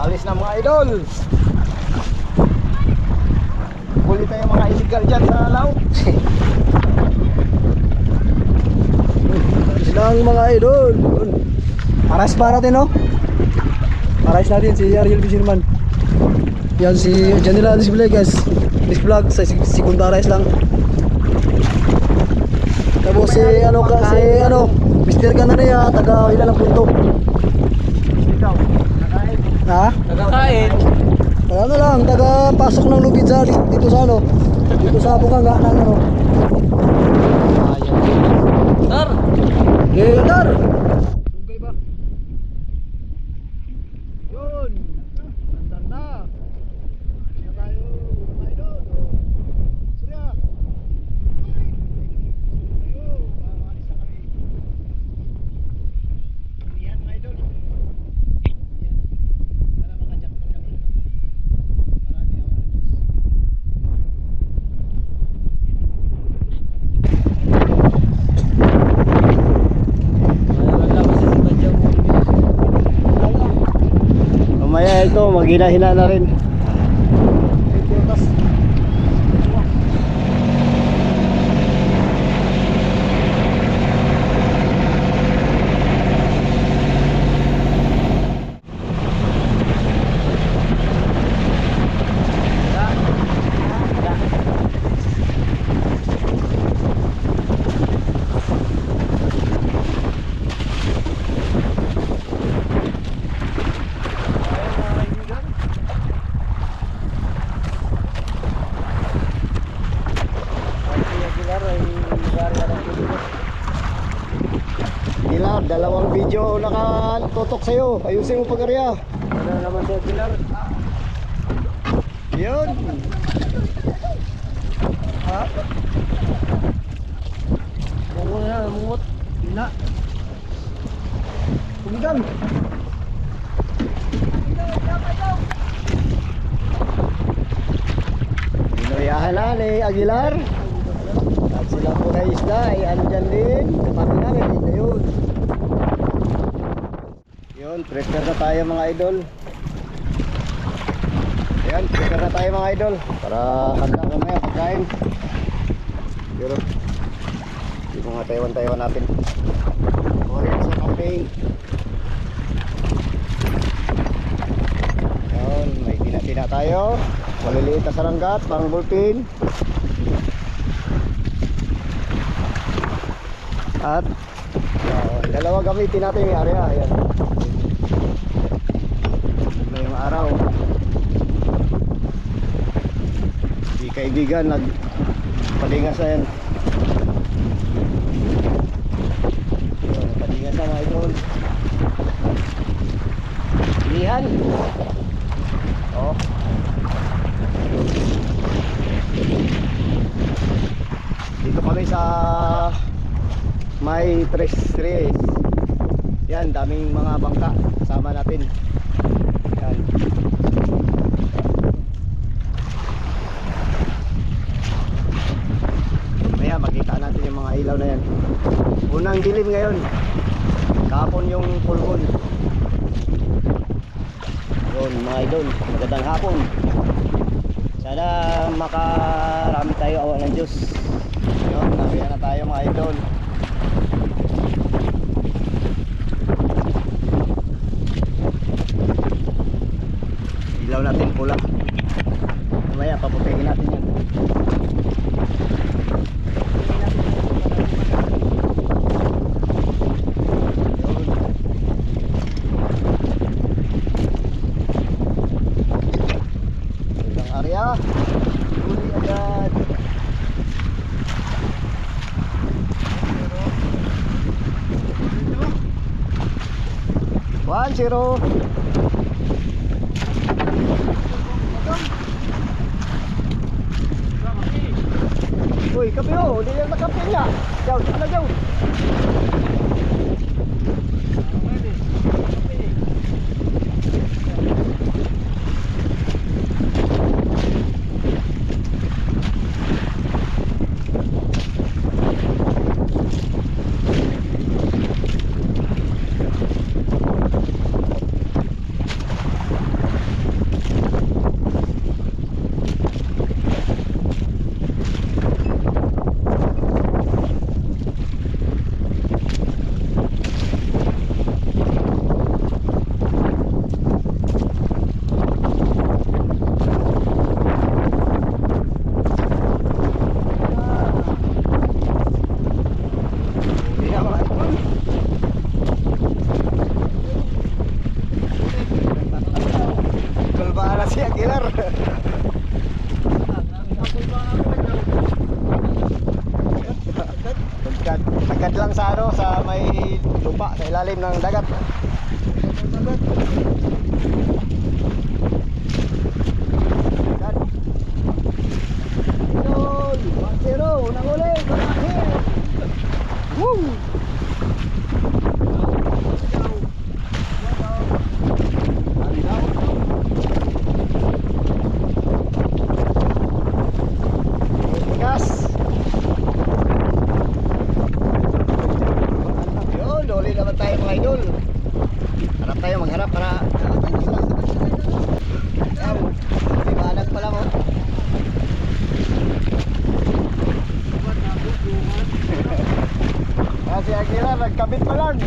Alis na mga idol. Huli tayo mga illegal dyan sa laut. Silang mga idol. Aras pa natin, no? Aras natin si Ariel Fisherman. Yan si dyan nila display guys. This vlog sa segunda aras lang. Tapos si Mr. Ganania taga ilan ang punto. Ha? Nagkakain. Ano lang, taga pasok ng lubid sa dito sa ano. Dito sa Bukanga ng ano. Tar. Tar. Tugay ba? Yun. Nandar na. Kaya tayo mga idol. Surya. Ayo, makakalis na kami. Yan mga idol. Yan. Sana makajakot kami. Marami ako. Mamaya ito, maghina-hina na rin. Pilar, dalawang video nakatutok sa'yo. Ayusin mo pag-arya. Ano naman si Pilar? Yun. Ha? Mungot na, mungot. Hina. Tumigan. Pinoyahan na ni Aguilar. At sila po na isda ay andyan din. Kapatid namin, yun. Yun, prepare na tayo mga idol. Ayan, prepare na tayo mga idol. Para handa kamaya pagkain. Pero yung mga Taiwan natin. Orin sa camping. Yun, may tina-tina tayo. Maliliit na saranggat, parang bullpen. At dalawa gamitin natin yung area. Ayan. Ito yung araw. Di kaibigan nagpadingas na yan. Padingas na mga idol. Ilihan. Oh. Dito kami sa may 3 yan, daming mga bangka kasama natin. Yan. Maya makita natin yung mga ilaw na yan. Unang dilim ngayon. Kahapon yung full moon. Yun mga idol, magandang hapon. Sana makarami tayo, awa ng Diyos. Yun, nabihan na tayo mga idol. Ilaw natin pula. Mamaya papupingin natin yan. Ilang area. Huli agad. 1-0. Uy, kape oh, hindi yan nakape niya. Jauh, sana jauh. lupa sa ilalim ng dagat. Dagat. Idol, 1-0, unang uli, Balanghin. Woo! Gas. Yun, uli naman tayo mga idol. Harap tayo, magharap para yan, liwanag pa lang oh. Kasi Akira, nagkabit pa lang.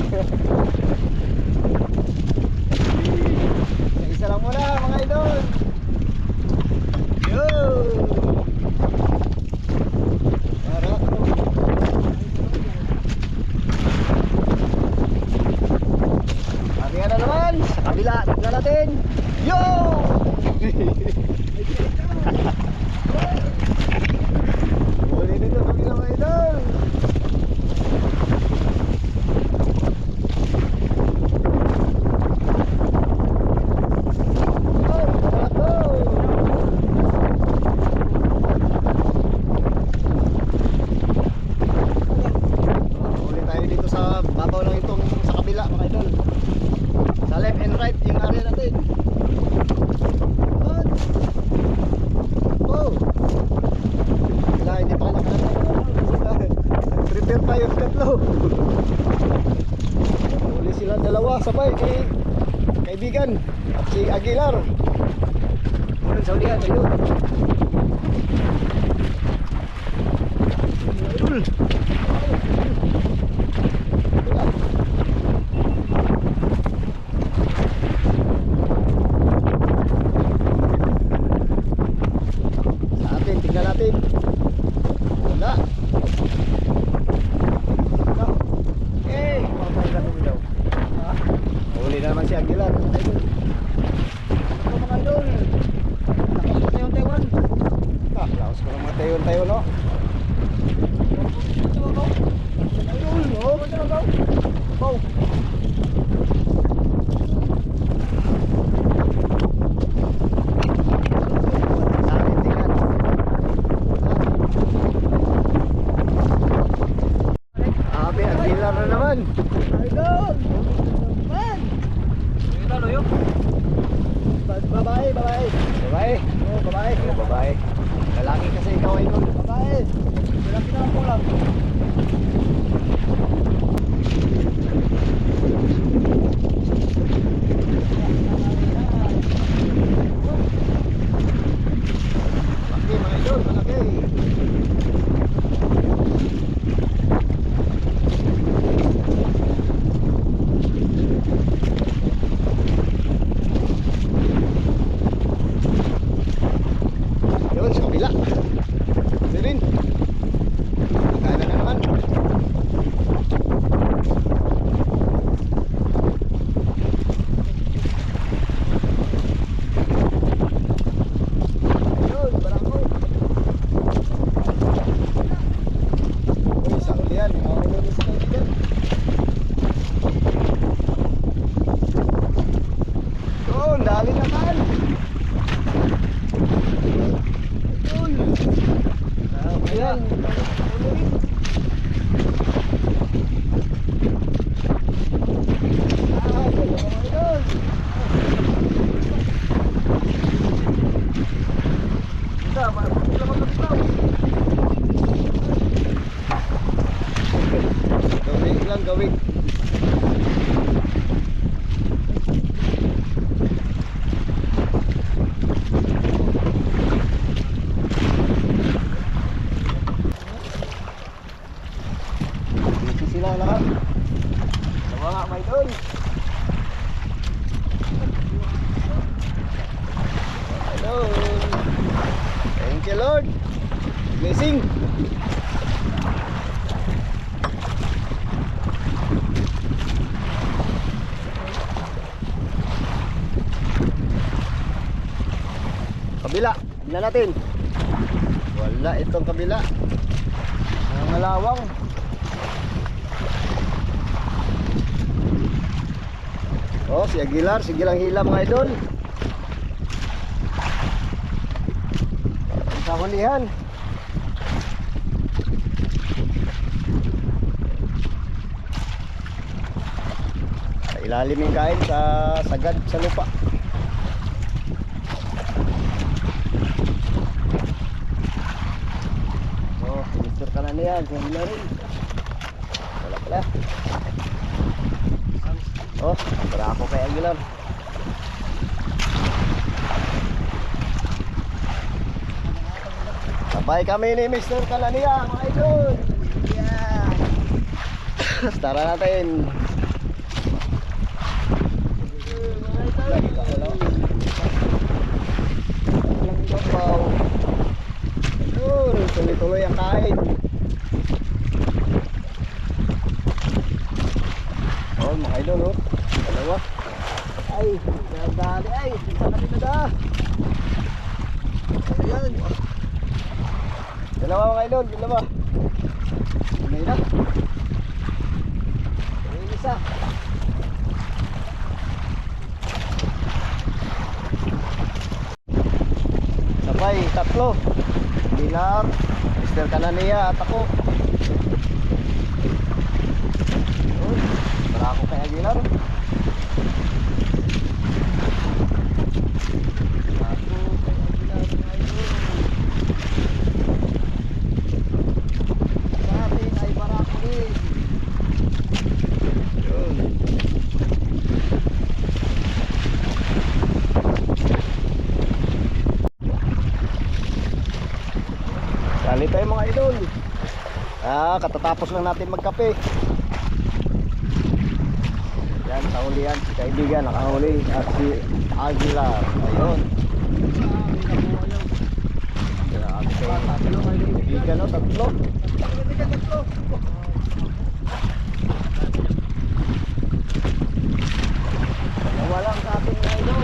Isa lang muna mga idol. Yun. Harap. Ayan na naman, sa kabila, tignan natin. Yo! Huli nito kabila mga idol. Huli tayo dito sa babaw ng itong sa kabila mga idol. Sa left and right yung area natin. What? Oh. Wala, hindi pa ka nakakatawa. Prepare tayo sa tatlo. Huli sila dalawa sabay ni kaibigan at si Aguilar. Ano sa ulihan tayo? Idol. Tingnan natin. Wala. Eh, mamay na kami daw. Huli na naman si Aguilar. Ito mga idol. Nakapit na yung Taiwan. Laos ko lang mga Taiwan, no? Idol, no? Bow. Aguilar na naman. Idol! Man! Idol, yun. Babae, babae. Babae? Oo, babae. Oo, babae. Lalaki kasi ikaw ay nun. Babae. Lalaki na lang po lang. Malaki mga idol, malaki. Yun, sa kabila. Kasi rin. Kaya na naman. Yun, barako. Uy, sa ulihan. Ako nyo sa kaibigan. Yun, dali naman. Ayan. Gawin lang, gawin. Sila lahat. Sawa nga may doon. Hello. Thank you Lord. Blessing. Kabila. Tingnan natin. Wala itong kabila. Ang malawang. Oh, si Aguilar, sige lang hila mga idol. Sa hulihan. Sa ilalim yung kain sa sagad sa lupa. Oh, finisher ka na niyan. Sa hila rin. Wala pala. Oh, para ako kay Aguilar. Sabay kami ni Mr. Kalania, mga idol. Yeah. Tara natin. Walang babaw. Ayun, tuloy-tuloy ang kain. Oh, mga idol, oh. Dalawa. Ay, dali ay. Isa kami na da. Ayan. Dalawa mga idol, dalawa. May na. May isa. Sabay, tatlo. Pilar, Mr. Kanania at ako. Para ako kay Aguilar. Kali tayo mga idol. Katatapos lang natin magkape. Yan, kahulihan si kaibigan, nakahuli at si Aguilar. Ayun. Kaibigan, no? Tatlo. Dalawa lang sa ating mga idol.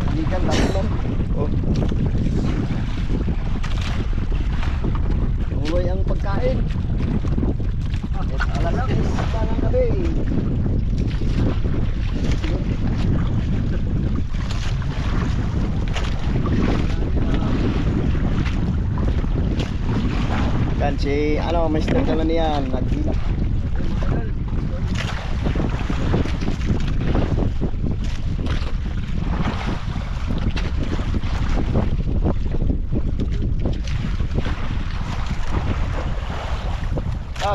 Kaibigan, tatlo. Oh. Tuloy ang pagkain. Alas 10 pa ng gabi. Kan si Mr. Kalanian naghila.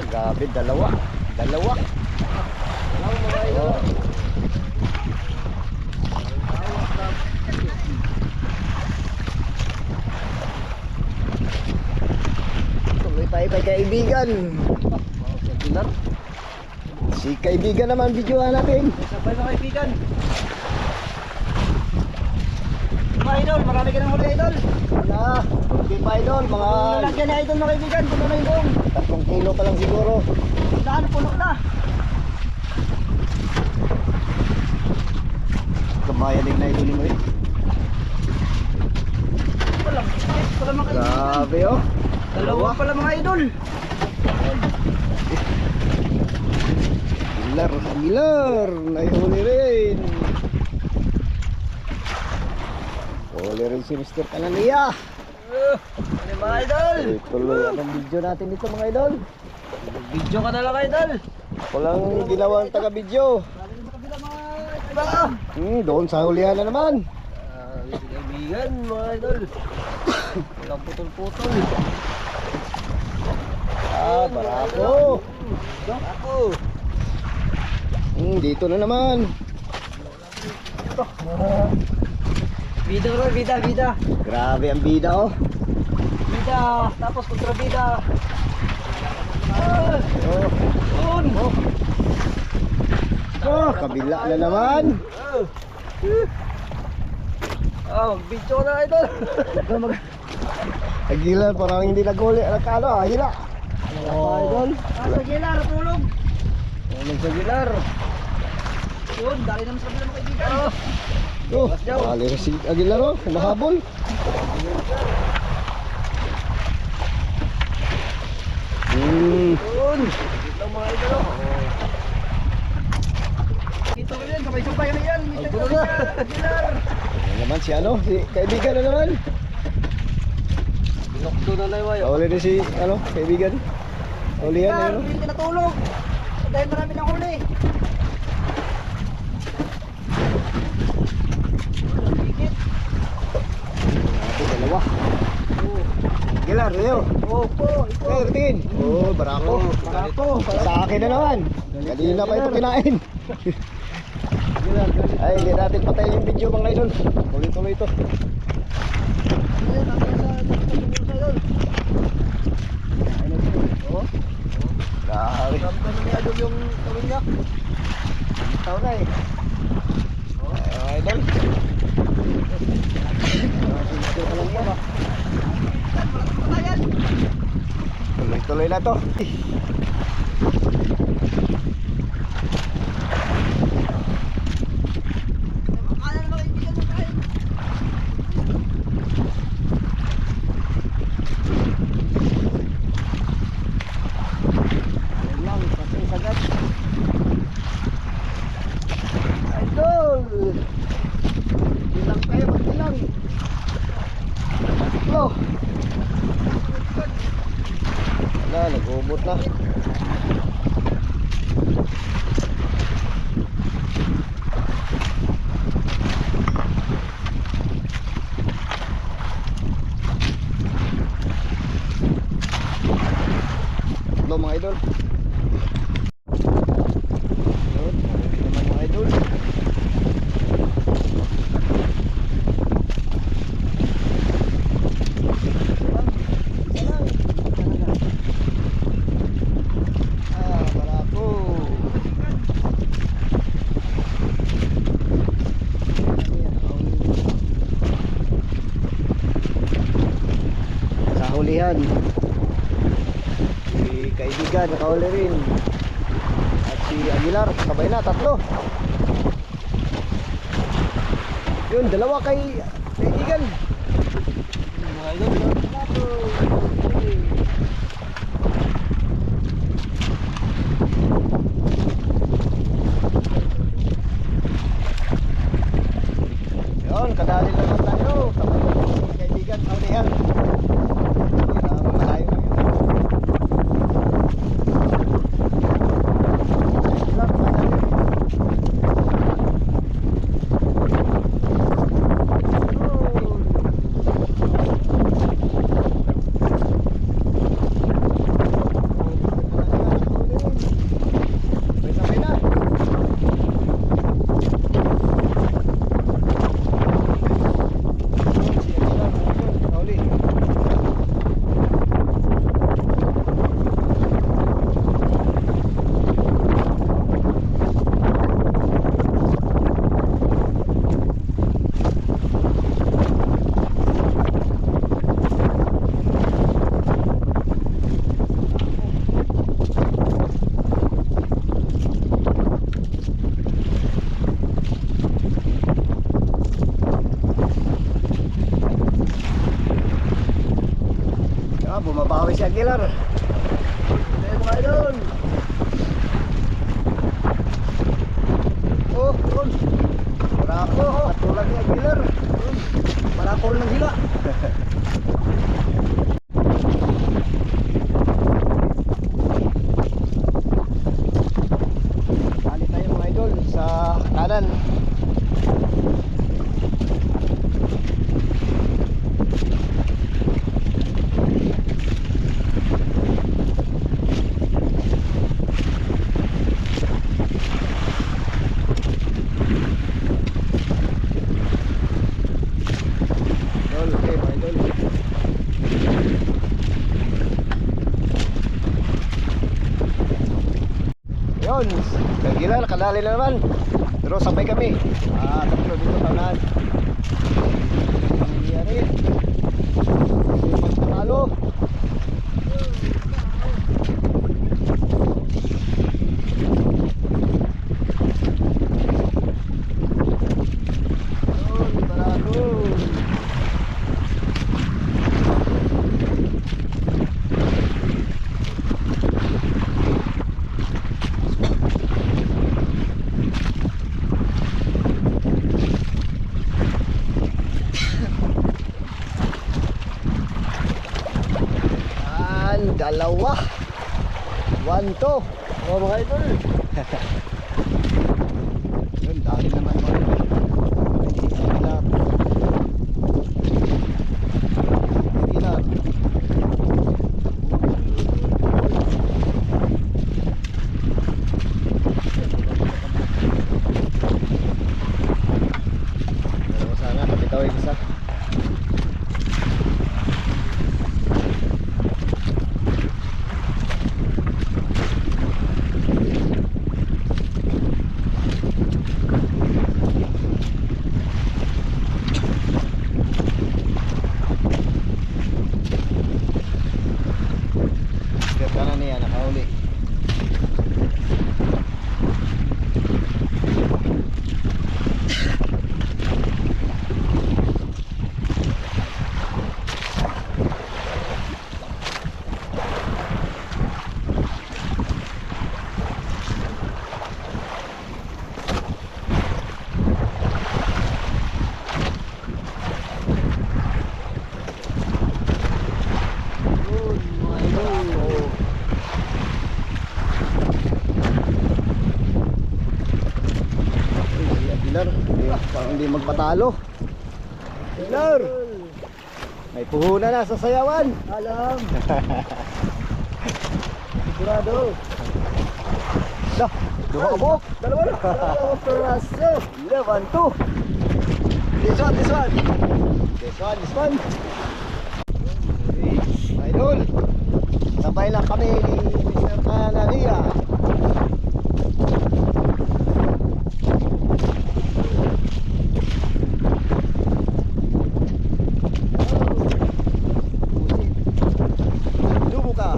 Gabi, dalawa mga idol. Tuloy tayo kay kaibigan. Si kaibigan naman videohan natin. Sabay mga kaibigan. Mga idol, marami ka ng huli idol. Wala, hindi pa idol. Mga Lalagyan na idol mga kaibigan, puno na yung 3 kilo pa lang siguro. daan, puno na. Kamayan din na idol mo eh. Walang mga kaibigan. Grabe oh. Dalawa pala mga idol. Aguilar, nahuli rin. Huli rin si Mr. Kanania. Ano mga idol? Tuloy ang video natin dito mga idol. Video ka na lang idol. Walang ginawang taga-video. Doon sa hulihan na naman. Kaibigan mga idol. Walang putol-putol. Barako. Ako. Dito na naman. Bida bro, bida. Grabe ang bida oh. Bida, tapos kontra bida. Kabila na naman. Video na idol. Aguilar parang hindi naguli. Hila. Idol. Sa Aguilar, tulog. Sa Aguilar. Yun, dali naman sa kabila mga kaibigan. Bali si Aguilar oh. Mahabol. Yun. Dito mga idol. may sabay na yan. May sabay na. Ano naman si ano? Si kaibigan na naman. Binokto na na yung Huli din si ano? Kaibigan. Huli yan ano? Hindi ka natulog. Dahil marami ng huli. Ito dalawa. Gilar, Leo. Opo, ito. Eh, tingin. Oh, barako. Barako. Sa akin na naman. Kanina pa ito kinain. Ay, hindi natin patayin yung video mga idol. Tuloy-tuloy ito. Oh. Dahil. Rampan niya doon yung tawin niya. Tao na eh. Ay, idol. Tuloy-tuloy na to. Idol! Bilang kayo, magbilang. Oh! Wala, nag-ubot na. Hello mga idol. Yun, okay naman mga idol. Barako. Sa hulihan. Si kaibigan nakahuli rin. At si Aguilar, sabay na, tatlo. Yun, dalawa kaibigan. Mga idol. Yun, kadali lang lang tayo. Kapag kaibigan, kaulihan. Malayo lang yun. Lang, madali. Sabay na. Bumabawi si Aguilar. Ayan mga idol. Oh, yun. Barako, katulad ni Aguilar. Barako rin ng hila. Bali tayo mga idol sa kanan. Idol, okay mga idol. Yun, Aguilar, kadali na naman. Pero sabay kami. Tatlo dito paunahan. Ang nangyari. Pagpapalo. Yun, barako. Dalawa. 1, 2. Oh, mga idol. Yun, dami naman mga idol. Gilar. Gilar. Pero sana kapitaw yung isa. Ka na niya nakauli. Yun, mga idol. Oh. Gilar, hindi magpatalo. Gilar, may puhunan na sa sayawan. Alam. Sigurado. Dah, duha ka buhok. Dalawa na. Dalawang peraso. 1, 2. This one. This one. Idol, sabay lang kami ni Mr. Canaria. Dubo ka.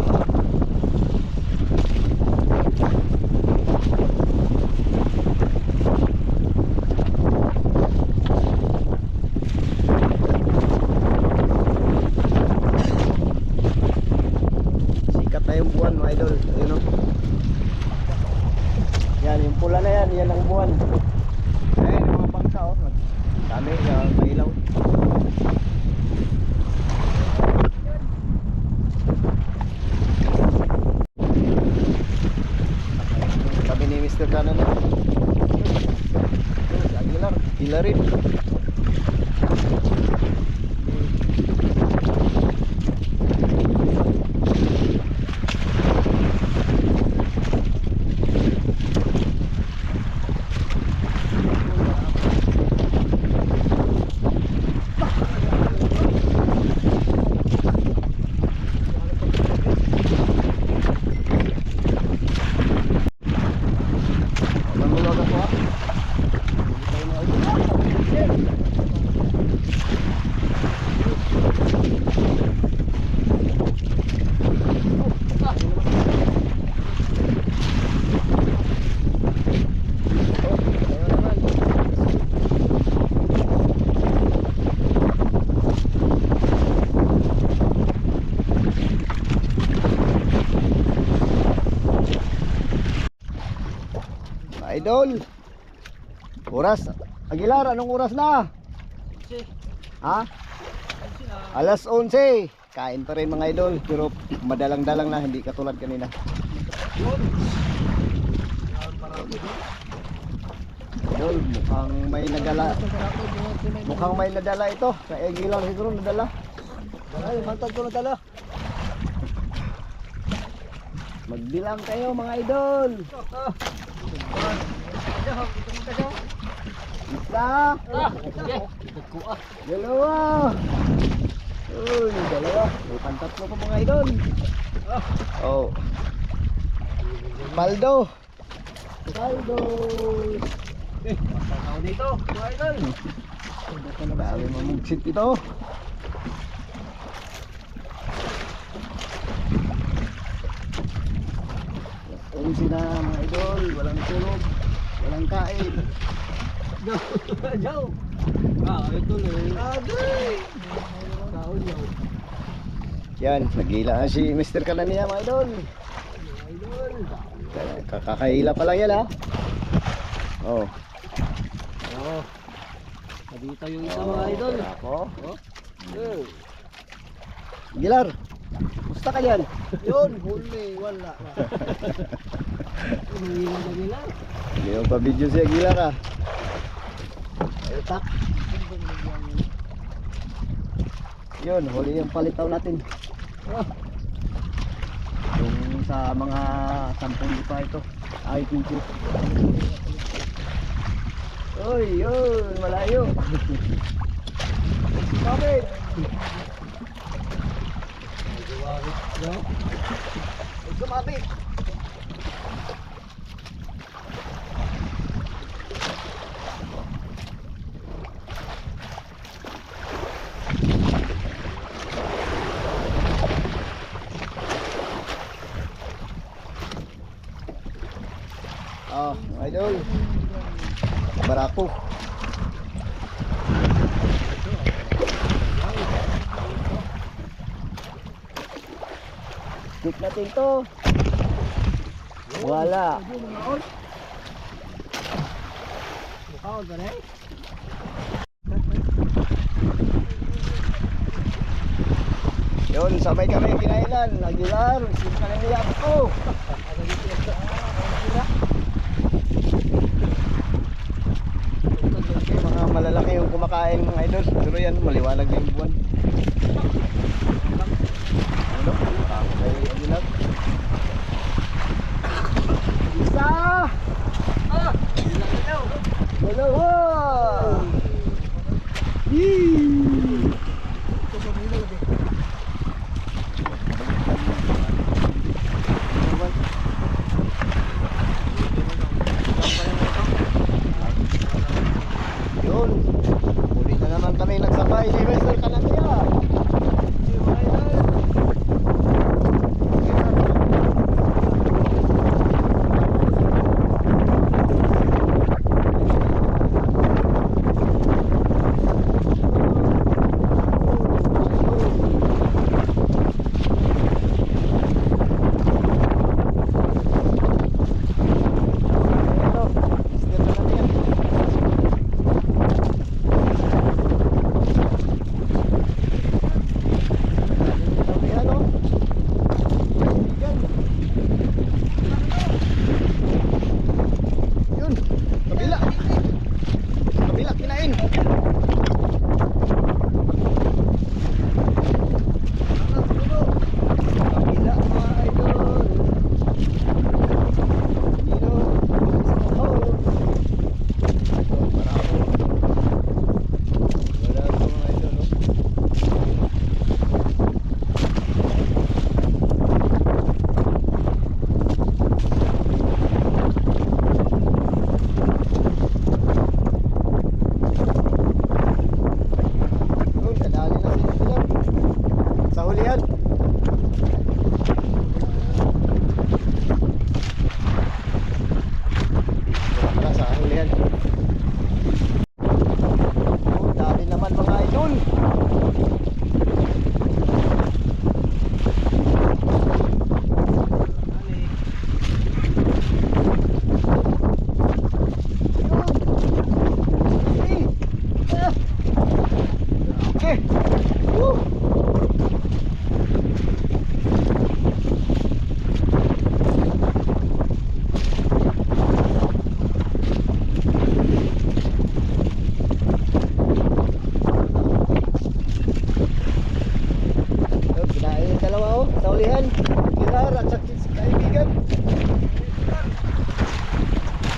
Sikat na yung buwan mga idol. Ayun o. Yan, yung pula na yan. Yan ang buwan. Ayan yung mga bangka o. Dami, mailaw. Sabi ni Mr. Canan. Aguilar. Aguilar rin. Manulog ako ha. Idol. Oras. Aguilar, anong oras na? Ha? Alas 11. Kain pa rin mga idol, pero madalang-dalang na, hindi katulad kanina. Idol, mukhang may nadala. Mukhang may nadala ito. Sa Aguilar siguro nadala. Ay, mantag ko na tala. Magbilang kayo mga idol. Isa. Dalawa. Uy, dalawa. May pantatlo ko mga idol. Oh. Paldo. Saldo. Tao dito, mga idol. Dami mamugsit ito. Ayun sila mga idol, walang tulog, walang kain. Jaw. Ito na eh. Aday. Kaon yaw. Yan, nagila na si Mr. Kanania mga idol. Idol. Kakakaila pa lang yan ha. Oh. Oh. Dito yung isa mga idol. Ako. Oh. Gilar, gusto Kamusta ka yan? Yun, huli, wala. Huli na nila. Hindi mo pa video si Agila ka. Utak. Yun, huli yung palitaw natin. Yung sa mga 10 pa ito. Ay, thank you. Uy, yun, malayo. Kapit. Sumabit. Idol. Barako. Stick natin to. Wala. Mukhaon ba na eh? Yun, sabay kami kinainan. Aguilar, sino ka na niya ko. Mga malalaki yung kumakain mga idol. Pero yan, maliwanag na yung buwan. Ano? Kay Aguilar. Isa! Dalawa! Yee! Yun, huli na naman kami nagsabay si Wester Kanakya.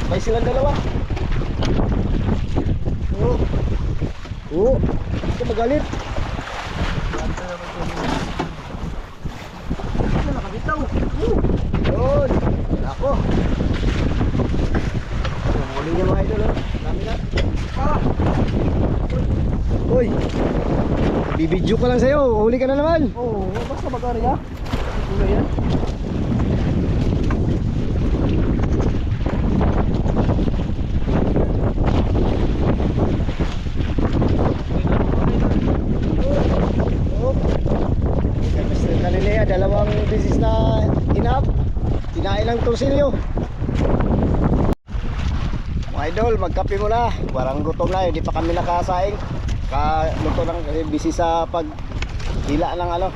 May silang dalawa. Oo. Ito magalit. Ito nakabitaw. Yun. Ako. Huli niya mga idol. Dami na. Uy. Bibidyo ka lang sa'yo. Huli ka na naman. Oo, basta mag-area. Ano yan? Dalawang bisis na inap, kinain ng torsilyo. Mga idol, magkape muna. Parang gutom na, hindi pa kami nakasaing. Luto lang kasi busy sa paghila ng ano.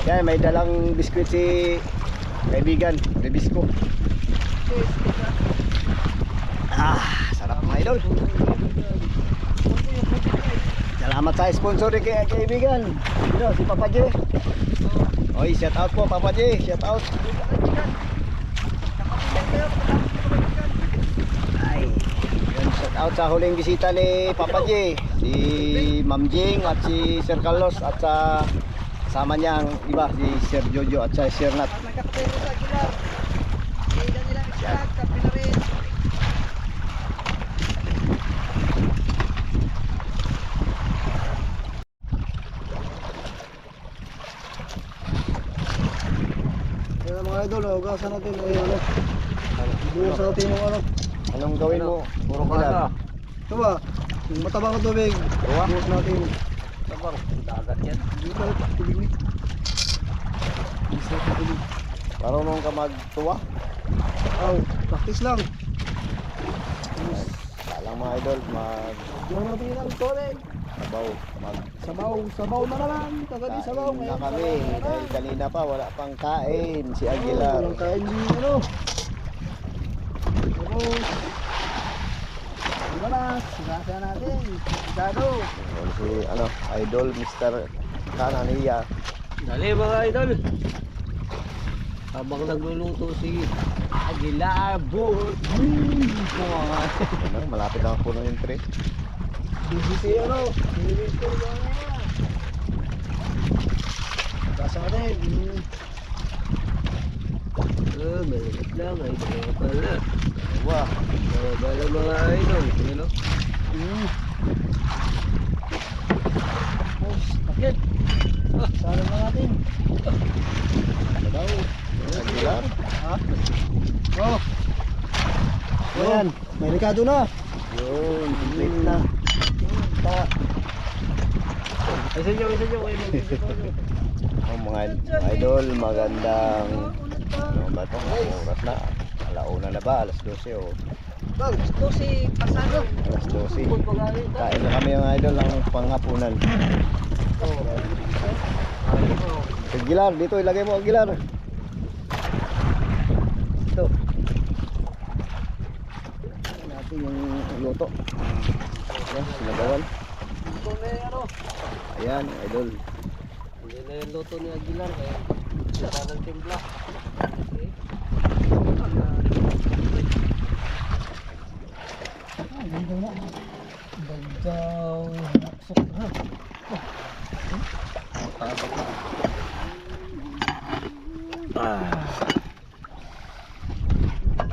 Yan, may dalang biskwit si kaibigan, Rebisco. Sarap mga idol. Salamat sa sponsor ni kaibigan. Dito, si Papa J. Oy, shout out po Papa J, shout out. Ay, yun, shout out sa huling bisita ni Papa J, si Ma'am Jing at si Sir Carlos at sa kasama niya ang iba, si Sir Jojo at sa Sir Nat. Kaya mga idol, ugasan natin ay ano. Bukas natin yung ano. Anong gawin mo? Puro ka. Ito ba? Yung matabang na tubig. Bukas natin. Tabang, dagat yan. Dito, tubig ni. Bukas natin tubig. Marunong ka magtuwa? Aw, practice lang. Alang mga idol, Bukas natin lang tubig. Sabaw na naman. Tagadi sabaw. na kami dahil kanina pa wala pang kain si Aguilar. Walang kain din ano. Tapos, ibalas. Sigasa natin. Sigado. Yun si idol Mr. Kananiya. Dali mga idol. Habang nagluluto si Aguilar Boy. Malapit na ako ng entry. BBC ano. BBC ko yan. Sigasa natin. Malamit lang ay dalawa pala. Wah, Dalawa mga idol. Ano? Takit. Salam na natin. daw. Aguilar. Ha? Oh. Ayan, may likado na. Yun, complete na. Isa nyo. Ang mga idol, magandang ano ba ito? Oras na. Alauna na ba? Alas 12 o Bang, ito si Pasado. alas 12. Kain na kami mga idol ng panghapunan. Aguilar, dito ilagay mo Aguilar. Ito. Natin yung luto. Ayan, sinabawan. Ito na yung ano. Ayan, idol. Hindi na yung luto ni Aguilar kaya saka ng timpla. Bagdaw.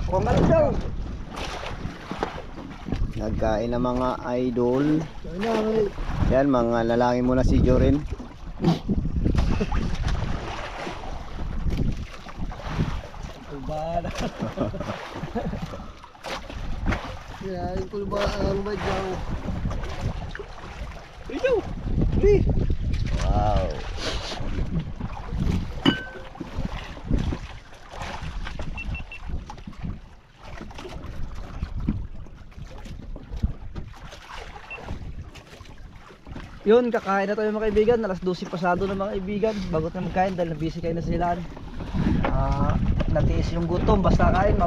Pamadaw. Nagkain na mga idol. Ano, Yan, mga lalaki muna si Jorin. Kulbara. Ya, yung kulbara daw. Ito. Wow. Yun, kakain na tayo mga kaibigan. Alas 12 pasado na mga kaibigan. Bago tayo magkain dahil busy kayo na sila. Natiis yung gutom. Basta kain,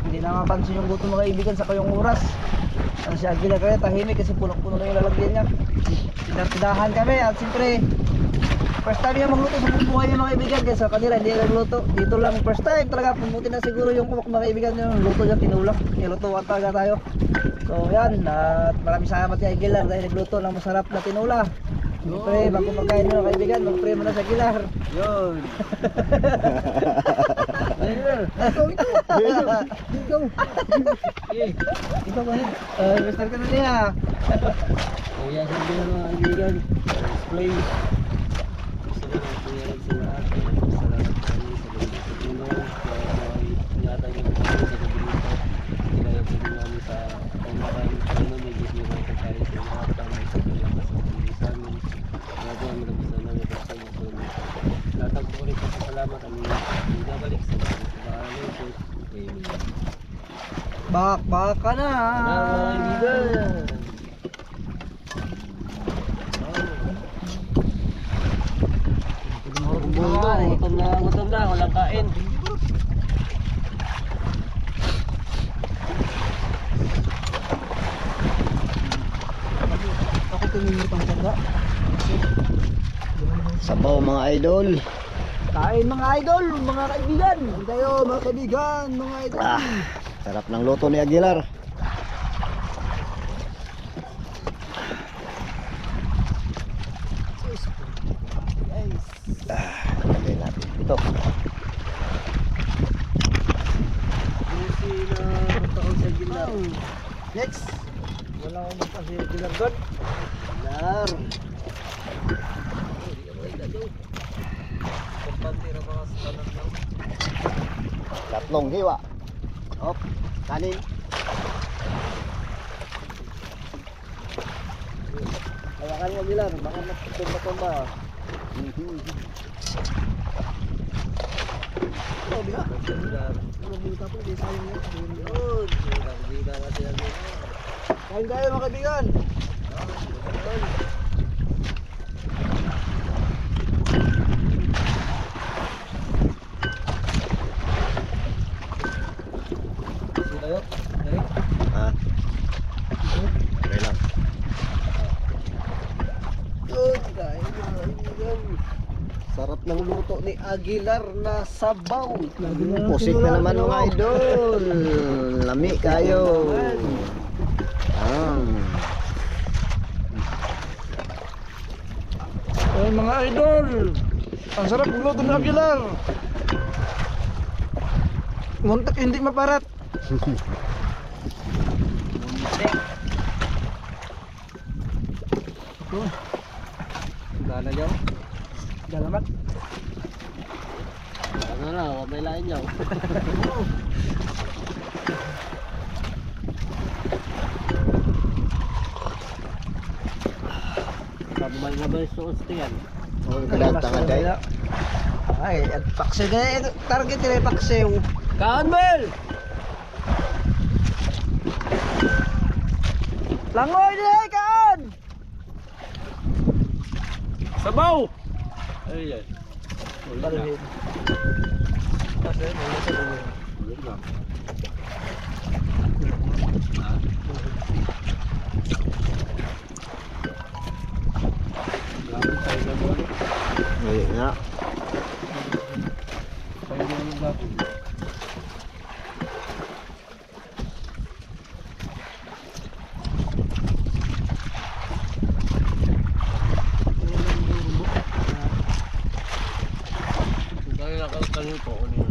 hindi na mapansin yung gutom mga kaibigan sa kayong oras. Ano si Aguilar kaya tahimik kasi puno-puno na yung lalagyan niya. Tindahan kami at siyempre first time niya magluto sa buong buhay niya mga kaibigan. Kaya sa kanila hindi nagluto. Dito lang first time talaga. Pumuti na siguro yung kumok mga kaibigan yung luto niya tinulak. Nilutuan talaga tayo. So yan, at maraming salamat kay Aguilar dahil nagluto ng masarap na tinula. Siyempre, bago magkain mo kaibigan, mag-pray mo na sa Aguilar. Yun. Ikaw ba? Mr. ka na niya. Kaya sabi ng mga kaibigan, display. Gusto ko lang pinarag sa lahat. Salamat kami sa mga tutulong. Ingatan niyo po kami sa gabinito. Kinaya po din namin sa pamaran. Ano, may gusto nyo kayo pagkain sa lahat. Tama sa pagkakas ng pagkakas sa amin. Kaya po ang nagabisa namin at sa mga tulong. Lahat ang po rin po sa salamat. Ang nagabalik sa mga bahay po. Amen. Bak ka na. Mga kaibigan. Bumbong. Sabaw mga idol. Kain mga idol, mga kaibigan. Kain tayo mga kaibigan, mga idol. Sarap ng luto ni Aguilar. Lagay natin ito. Busi na taon sa Gilar. Next. Wala akong magpasi Gilar doon. Lar. Pagpantira mga sa kanan lang. Tatlong hiwa. Hop, kanin. Hawakan mo Gilar, baka matumba-tumba. Oh, biha. Gilar. Mabuta po, di sayang yan. Yun. Nakikita kasi ang Gilar. Kain tayo mga kaibigan. Sila yun. Eric. Ha? Okay lang. Good, kain mga kaibigan. Sarap ng luto ni Aguilar na sabaw. na Pusik na naman mga idol. Lami kayo. Mga idol, ang sarap ng luto ng Aguilar. Muntik hindi maparat. Gana niyo. Salamat. Ano na, huwag may lain niyo. Sabay-sabay suot yan. Kadagtangan tayo. Ay, at pakse na target nila pakse. Kanbel! Langoy nila kaan. Sabaw! Ayan. Ngayon nga. Dahil nakakalimutan ko kung yun.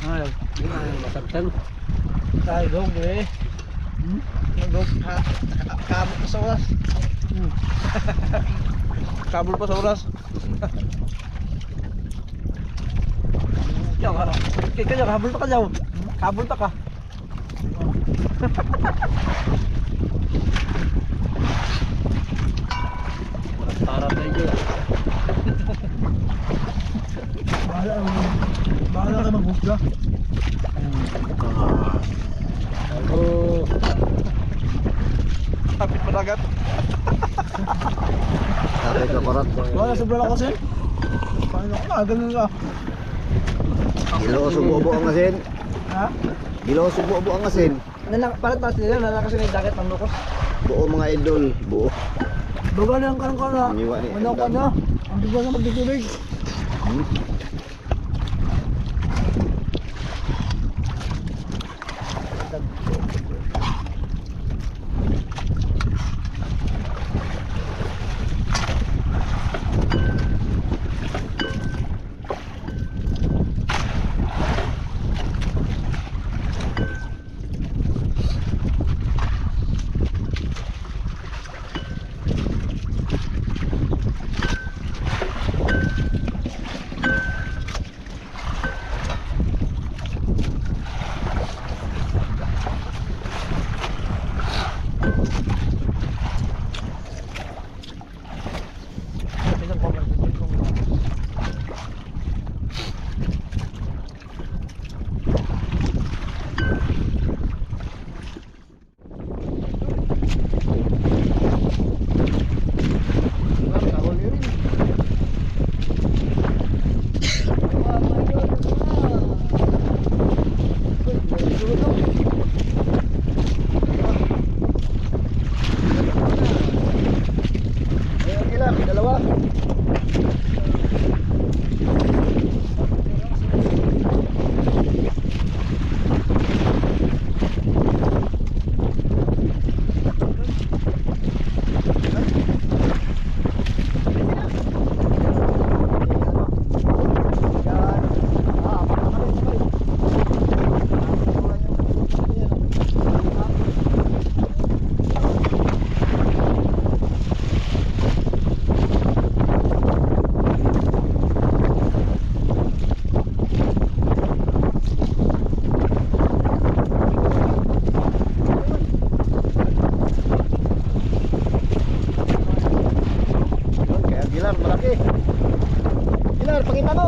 Ay, Masaktan. tayo dong eh. Nagdog kabul pa sa oras. Kabul pa sa oras. Yaw ka. Kaya kabul pa ka daw. Kabul pa ka. Para tayo. Bahala ka maghusga. Oh. Kapit padagat. Tapos na korot. Wala sobra lang kasi. Paano ka? Ganun ka. Gilo subo ang asin. Ha? Gilo subo ang asin. Palit pa sila na kasi may jacket ng lukos. Buo mga idol. Buo. Baga na ang karang ka na. Iniwa ni- Ano ka na? Ang bigas na magtitubig.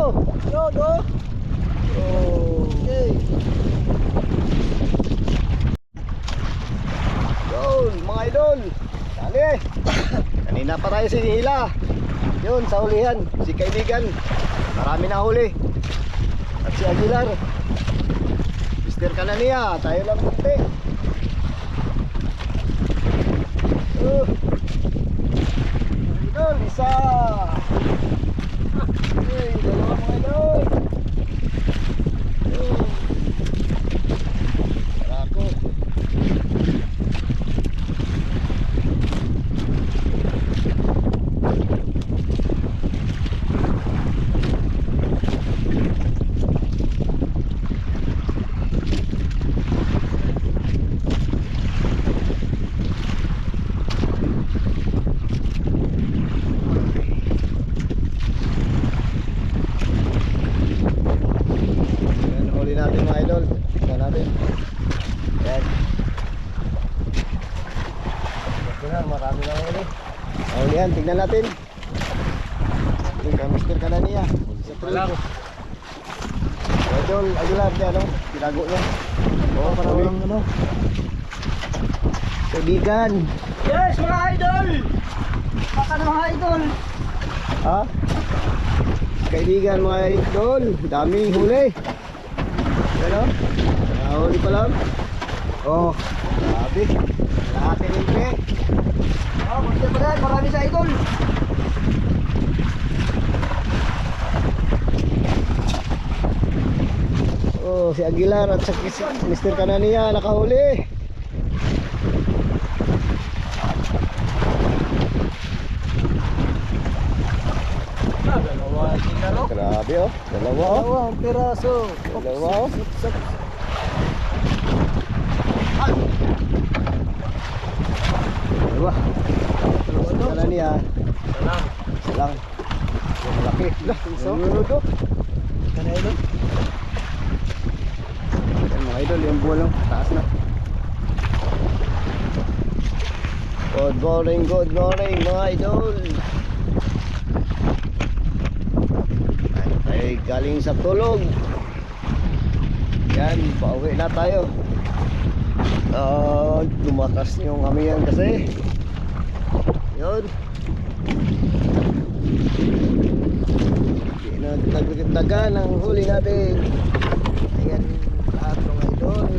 Yo, go. Oh. Okay. Yun, mga idol. Dali. Kanina pa tayo sinihila. Yun, sa hulihan. Si kaibigan. Marami na huli. At si Aguilar. Mr. Kanania. Tayo lang punti. Idol, isa. Hey, dalawa mga idol. Sarako. Yan, huli natin mga idol. Tignan natin. Yan. Ito na, marami na huli. Huli yan, tignan natin. Yung kay Mr. Kanania. Isa pa lang. Idol, Aguilar niya, ano? Tinago niya. Oo, para walang ano. Kaibigan. Yes, mga idol. Baka na mga idol. Ha? Kaibigan mga idol. Daming huli. Ano? Huli pa lang. Oh, grabe. Lahat ng libre. Oh, konti pa yan. Marami sa idol. Oh, si Aguilar at si Mr. Kanania nakahuli. Dalawa sila, no? Grabe oh. Dalawa oh. Dalawang piraso. Dalawa oh. Dalawa. Mr. Kanania. Isa lang. Yung malaki. Yung lunod oh. Kana idol. Yan mga idol, yung buwan lang. Taas na. Good morning mga idol. Ay galing sa tulog. Yan, pauwi na tayo. Lumakas yung amihan kasi. Yun. Nagdagan ang huli natin. Ayan lahat mga idol.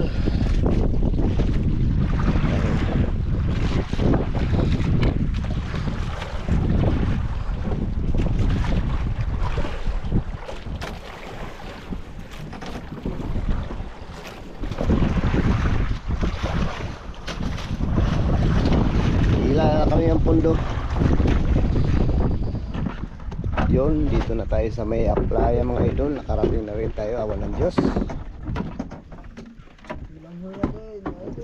Hila na kami ang pundo. Yun, dito na tayo sa may playa mga idol. Nakarating na rin tayo, awan ng Diyos.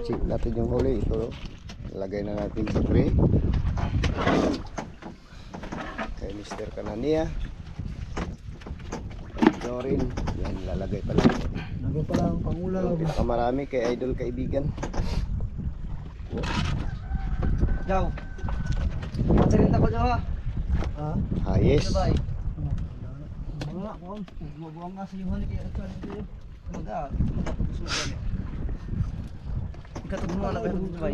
Check natin yung huli. Ito, lagay na natin sa tray. Kay Mr. Kanania. Ito rin. Yan, lalagay pa lang. Lagay pa lang pangulam. Pinakamarami kay idol kaibigan. Jaw. Masalit ako jaw ha. Ah, yes. Sabay. Wala ko. Bubuang nga sa iyo ni kaya actually dito. Maga. Sugan. Ikatog mo na ba sabay.